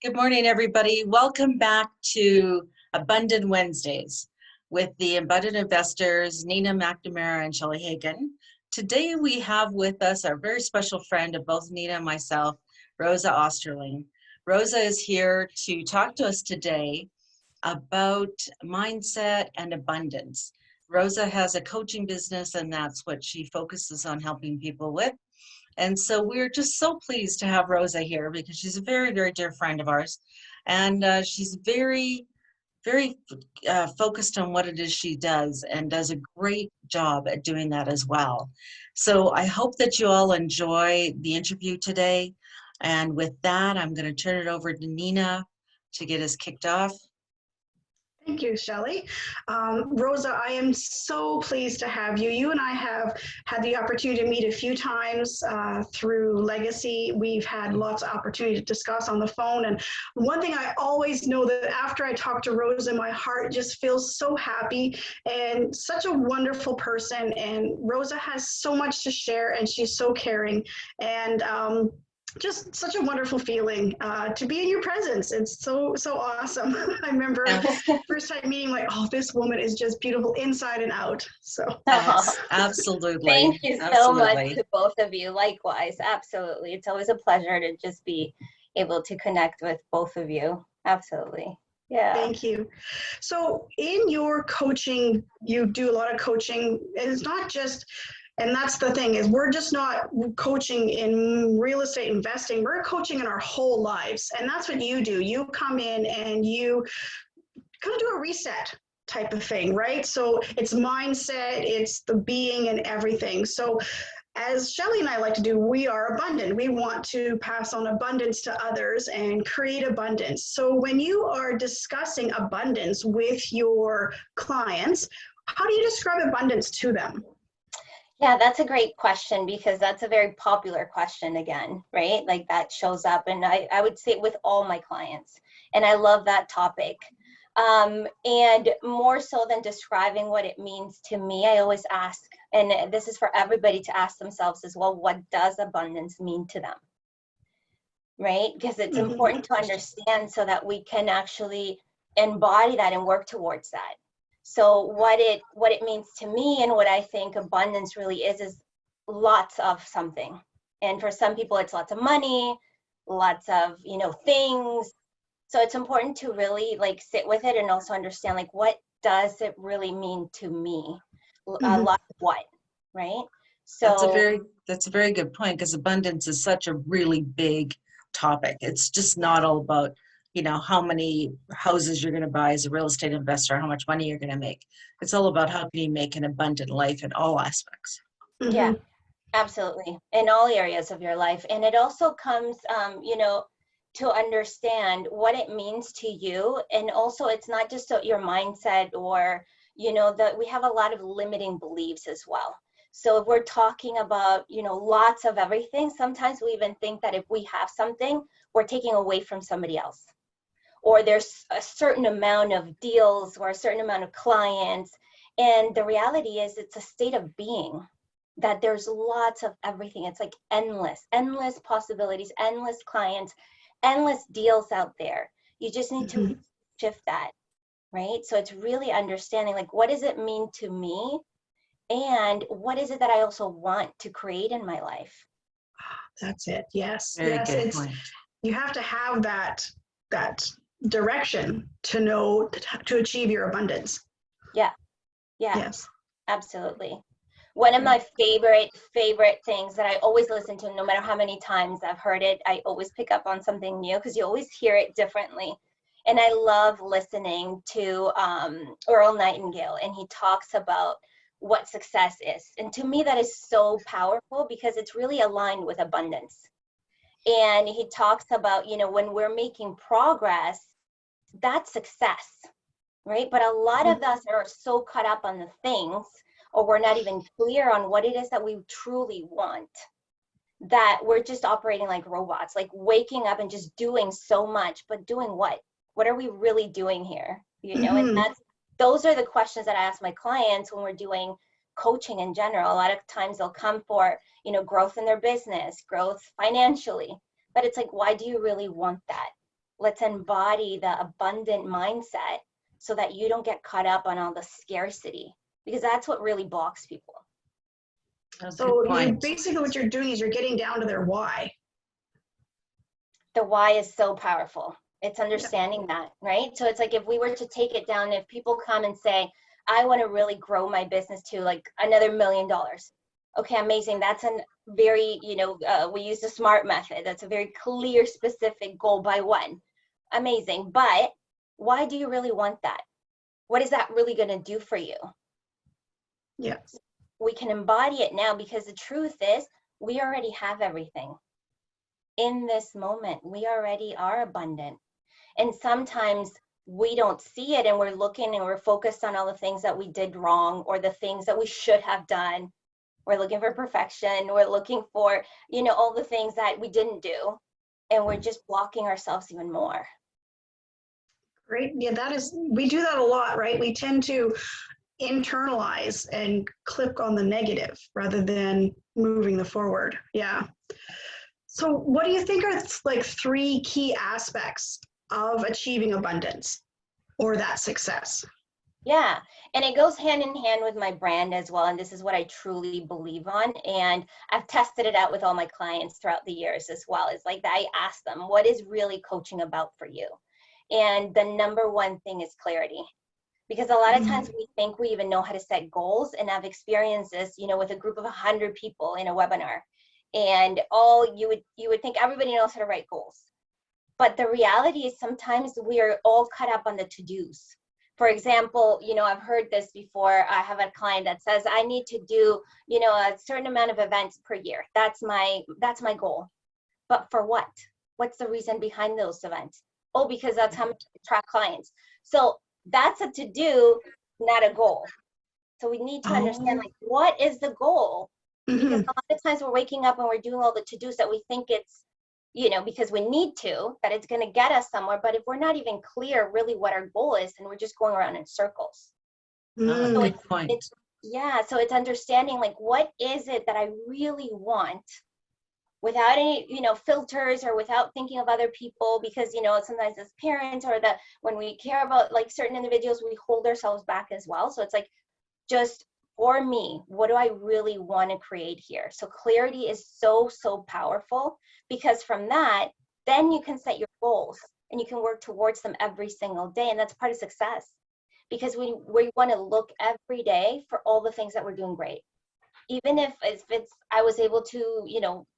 Good morning, everybody. Welcome back to Abundant Wednesdays with the Abundant Investors, Nina McNamara and Shelley Hagan. Today we have with us our very special friend of both Nina and myself, Rosa Osterling. Rosa is here to talk to us today about mindset and abundance. Rosa has a coaching business, and that's what she focuses on helping people with. And so we're just so pleased to have Rosa here because she's a very, very dear friend of ours. And she's very, very focused on what it is she does and does a great job at doing that as well. So I hope that you all enjoy the interview today. And with that, I'm going to turn it over to Nina to get us kicked off. Thank you, Shelley. Rosa, I am so pleased to have you. You and I have had the opportunity to meet a few times through Legacy. We've had lots of opportunity to discuss on the phone. And one thing I always know that after I talk to Rosa, my heart just feels so happy and such a wonderful person. And Rosa has so much to share and she's so caring. And just such a wonderful feeling to be in your presence. It's so awesome. I remember first time meeting, like, oh, this woman is just beautiful inside and out. So absolutely. Thank you so much to both of you. Likewise, absolutely. It's always a pleasure to just be able to connect with both of you. Absolutely. Yeah. Thank you. So in your coaching, you do a lot of coaching, and it's not just, and that's the thing, is we're just not coaching in real estate investing, we're coaching in our whole lives. And that's what you do. You come in and you kind of do a reset type of thing, right? So it's mindset, it's the being and everything. So as Shelley and I like to do, we are abundant. We want to pass on abundance to others and create abundance. So when you are discussing abundance with your clients, how do you describe abundance to them? Yeah, that's a great question because that's a very popular question again, right? Like that shows up, and I would say with all my clients, and I love that topic. And more so than describing what it means to me, I always ask, and this is for everybody to ask themselves as well, what does abundance mean to them? Right? Because it's important to understand so that we can actually embody that and work towards that. So what it means to me and what I think abundance really is lots of something. And for some people, it's lots of money, lots of, things. So it's important to really like sit with it and also understand like, what does it really mean to me? A lot of what, right? So that's a very good point, because abundance is such a really big topic. It's just not all about how many houses you're going to buy as a real estate investor, how much money you're going to make. It's all about how can you make an abundant life in all aspects. Yeah, absolutely. In all areas of your life. And it also comes, to understand what it means to you. And also it's not just your mindset or, that we have a lot of limiting beliefs as well. So if we're talking about, lots of everything, sometimes we even think that if we have something, we're taking away from somebody else. Or there's a certain amount of deals or a certain amount of clients. And the reality is it's a state of being, that there's lots of everything. It's like endless possibilities, endless clients, endless deals out there. You just need to shift that, right? So it's really understanding like, what does it mean to me? And what is it that I also want to create in my life? That's it. Yes. Very yes. Good point. You have to have that direction to know to achieve your abundance. Yeah. Yes. Absolutely. One of my favorite things that I always listen to, no matter how many times I've heard it, I always pick up on something new because you always hear it differently. And I love listening to Earl Nightingale, and he talks about what success is. And to me, that is so powerful because it's really aligned with abundance. And he talks about, when we're making progress, that's success, right? But a lot of us are so caught up on the things, or we're not even clear on what it is that we truly want, that we're just operating like robots, like waking up and just doing so much, but doing what? What are we really doing here? And those are the questions that I ask my clients when we're doing coaching in general. A lot of times they'll come for, growth in their business, growth financially, but it's like, why do you really want that? Let's embody the abundant mindset so that you don't get caught up on all the scarcity, because that's what really blocks people. That's a So good point. basically what you're doing is you're getting down to their why. The why is so powerful. It's Yeah. understanding that, right? So it's like, if we were to take it down, if people come and say, I want to really grow my business to like another $1 million. Okay, amazing. That's a very, we use the SMART method. That's a very clear, specific goal by when. Amazing. But why do you really want that? What is that really going to do for you? Yeah. We can embody it now, because the truth is we already have everything. In this moment, we already are abundant. And sometimes we don't see it, and we're looking and we're focused on all the things that we did wrong or the things that we should have done. We're looking for perfection. We're looking for, all the things that we didn't do. And we're just blocking ourselves even more. Great. Yeah, we do that a lot, right? We tend to internalize and click on the negative rather than moving the forward. Yeah. So what do you think are like 3 key aspects of achieving abundance or that success? Yeah. And it goes hand in hand with my brand as well. And this is what I truly believe on. And I've tested it out with all my clients throughout the years as well. It's like I ask them, what is really coaching about for you? And the number one thing is clarity. Because a lot of times we think we even know how to set goals. And I've experienced this, with a group of 100 people in a webinar. And you would think everybody knows how to write goals. But the reality is sometimes we are all caught up on the to-dos. For example, I've heard this before. I have a client that says, I need to do, a certain amount of events per year. That's my goal. But for what? What's the reason behind those events? Oh, because that's how much I attract clients. So that's a to-do, not a goal. So we need to understand, like, what is the goal? Because a lot of times we're waking up and we're doing all the to-dos that we think it's, because we need to, that it's going to get us somewhere. But if we're not even clear really what our goal is, then we're just going around in circles. So Good point. So it's understanding, like, what is it that I really want without any, filters or without thinking of other people, because, sometimes as parents or when we care about like certain individuals, we hold ourselves back as well. So it's like, just for me, what do I really want to create here? So clarity is so, so powerful, because from that, then you can set your goals and you can work towards them every single day. And that's part of success, because we want to look every day for all the things that we're doing great. Even if it's, I was able to,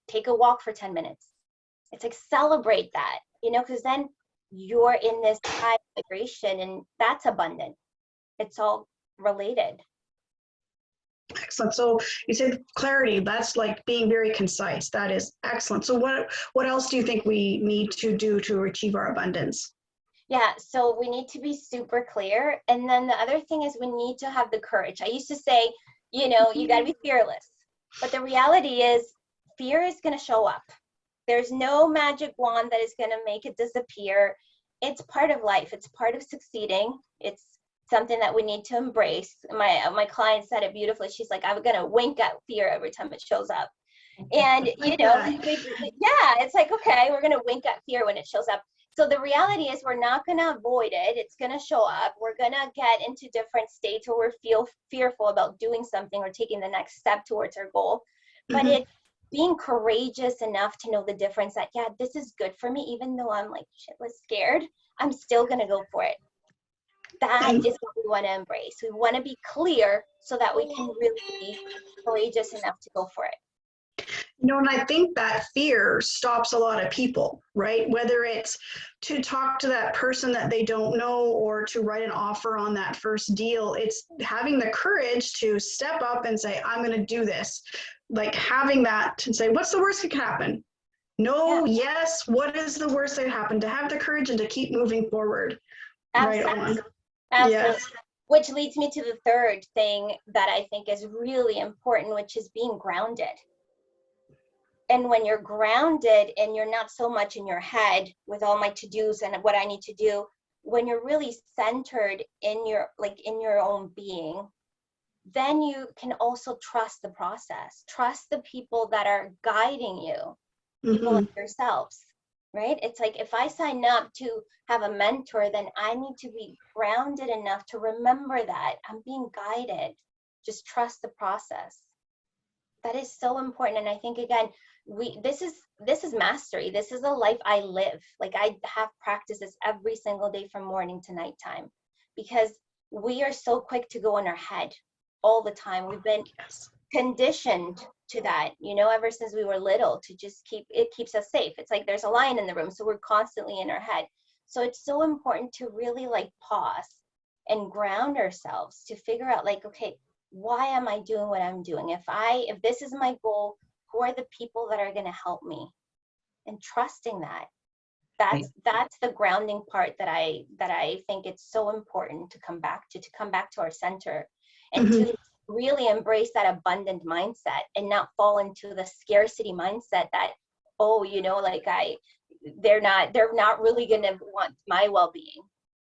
take a walk for 10 minutes. It's like, celebrate that, because then you're in this high vibration, and that's abundant. It's all related. Excellent. So you said clarity, that's like being very concise. That is excellent. So what else do you think we need to do to achieve our abundance? Yeah, so we need to be super clear. And then the other thing is we need to have the courage. I used to say, you got to be fearless. But the reality is fear is going to show up. There's no magic wand that is going to make it disappear. It's part of life. It's part of succeeding. It's something that we need to embrace. My client said it beautifully. She's like, I'm going to wink at fear every time it shows up. And, it's like, okay, we're going to wink at fear when it shows up. So the reality is we're not going to avoid it. It's going to show up. We're going to get into different states where we feel fearful about doing something or taking the next step towards our goal. But it's being courageous enough to know the difference that, yeah, this is good for me, even though I'm like shitless scared, I'm still going to go for it. That is what we want to embrace. We want to be clear so that we can really be courageous enough to go for it. And I think that fear stops a lot of people, right? Whether it's to talk to that person that they don't know or to write an offer on that first deal, it's having the courage to step up and say, I'm going to do this. Like having that to say, what's the worst that can happen? No, yes, what is the worst that can happen? To have the courage and to keep moving forward. Absolutely. Right on. Absolutely. Yes. Which leads me to the third thing that I think is really important, which is being grounded. And when you're grounded and you're not so much in your head with all my to-dos and what I need to do, when you're really centered in your own being, then you can also trust the process, trust the people that are guiding you, people like yourselves. right? It's like if I sign up to have a mentor, then I need to be grounded enough to remember that I'm being guided. Just trust the process. That is so important. And I think, again, this is mastery. This is a life I live. Like, I have practices every single day from morning to nighttime, because we are so quick to go in our head all the time. We've been conditioned to that, ever since we were little, to just keeps us safe. It's like there's a lion in the room, so we're constantly in our head. So it's so important to really like pause and ground ourselves to figure out, like, okay, why am I doing what I'm doing? If this is my goal, who are the people that are going to help me? And trusting that. That's the grounding part that I think it's so important to come back to our center, and to really embrace that abundant mindset, and not fall into the scarcity mindset that, they're not really going to want my well-being.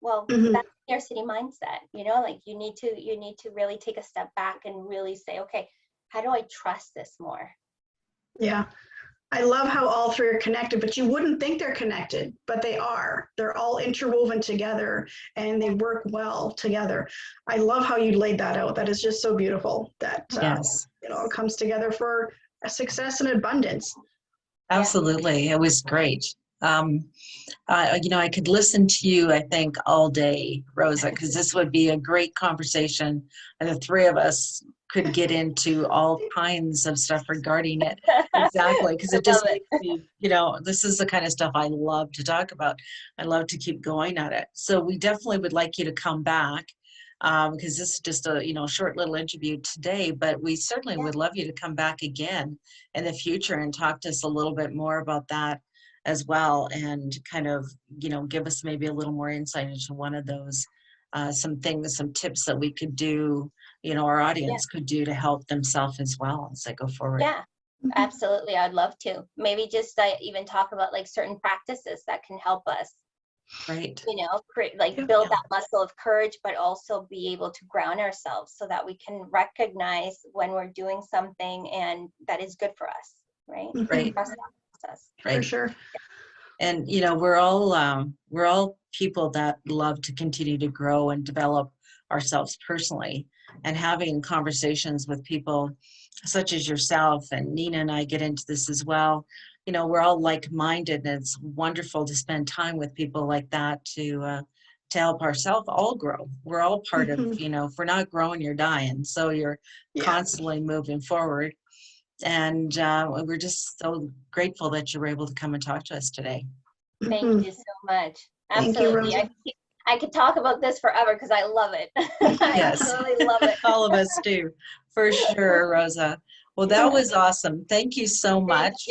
Well, that's scarcity mindset, like you need to really take a step back and really say, okay, how do I trust this more? Yeah. I love how all three are connected, but you wouldn't think they're connected, but they are. They're all interwoven together and they work well together. I love how you laid that out. That is just so beautiful that Yes. it all comes together for a success and abundance. Absolutely. It was great. I could listen to you, I think, all day, Rosa, because this would be a great conversation. And the three of us could get into all kinds of stuff regarding it. Exactly. Because it just makes me, this is the kind of stuff I love to talk about. I love to keep going at it. So we definitely would like you to come back, because this is just a, short little interview today, but we certainly would love you to come back again in the future and talk to us a little bit more about that as well, and kind of, give us maybe a little more insight into one of those, some tips that we could do, our audience could do to help themselves as well as they go forward. Yeah, absolutely. I'd love to. Maybe just even talk about like certain practices that can help us, right? Build that muscle of courage, but also be able to ground ourselves so that we can recognize when we're doing something and that is good for us, right? Right. Right. For sure. And we're all people that love to continue to grow and develop ourselves personally, and having conversations with people such as yourself, and Nina and I get into this as well. We're all like-minded, and it's wonderful to spend time with people like that to help ourselves all grow. We're all part of, if we're not growing, you're dying. So you're constantly moving forward. And we're just so grateful that you were able to come and talk to us today. Thank you so much. Absolutely. Thank you, I could talk about this forever because I love it. Yes. I really love it. All of us do, for sure, Rosa. Well, that was awesome. Thank you so much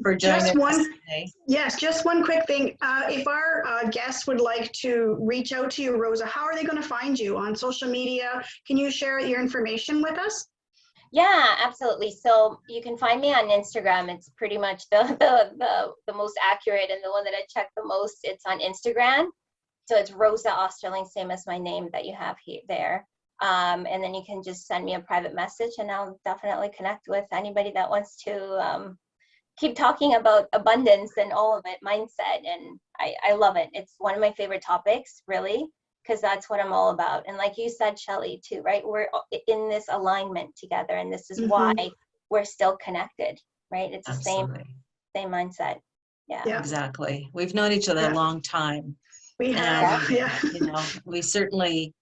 for joining us today. Yes, just one quick thing. If our guests would like to reach out to you, Rosa, how are they going to find you on social media? Can you share your information with us? Yeah, absolutely. So you can find me on Instagram. It's pretty much the most accurate and the one that I check the most. It's on Instagram. So it's Rosa Osterling, same as my name that you have there. And then you can just send me a private message, and I'll definitely connect with anybody that wants to keep talking about abundance and all of it, mindset. And I love it. It's one of my favorite topics, really, because that's what I'm all about. And like you said, Shelley, too, right? We're in this alignment together, and this is why we're still connected, right? It's the same mindset. Yeah. Exactly. We've known each other a long time. We have, we certainly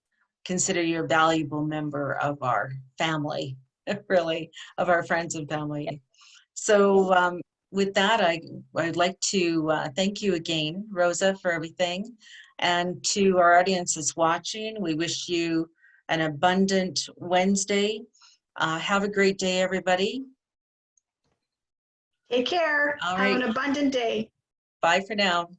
consider you a valuable member of our family, really, of our friends and family. So with that, I'd like to thank you again, Rosa, for everything. And to our audience that's watching, we wish you an abundant Wednesday. Have a great day, everybody. Take care. All right. Have an abundant day. Bye for now.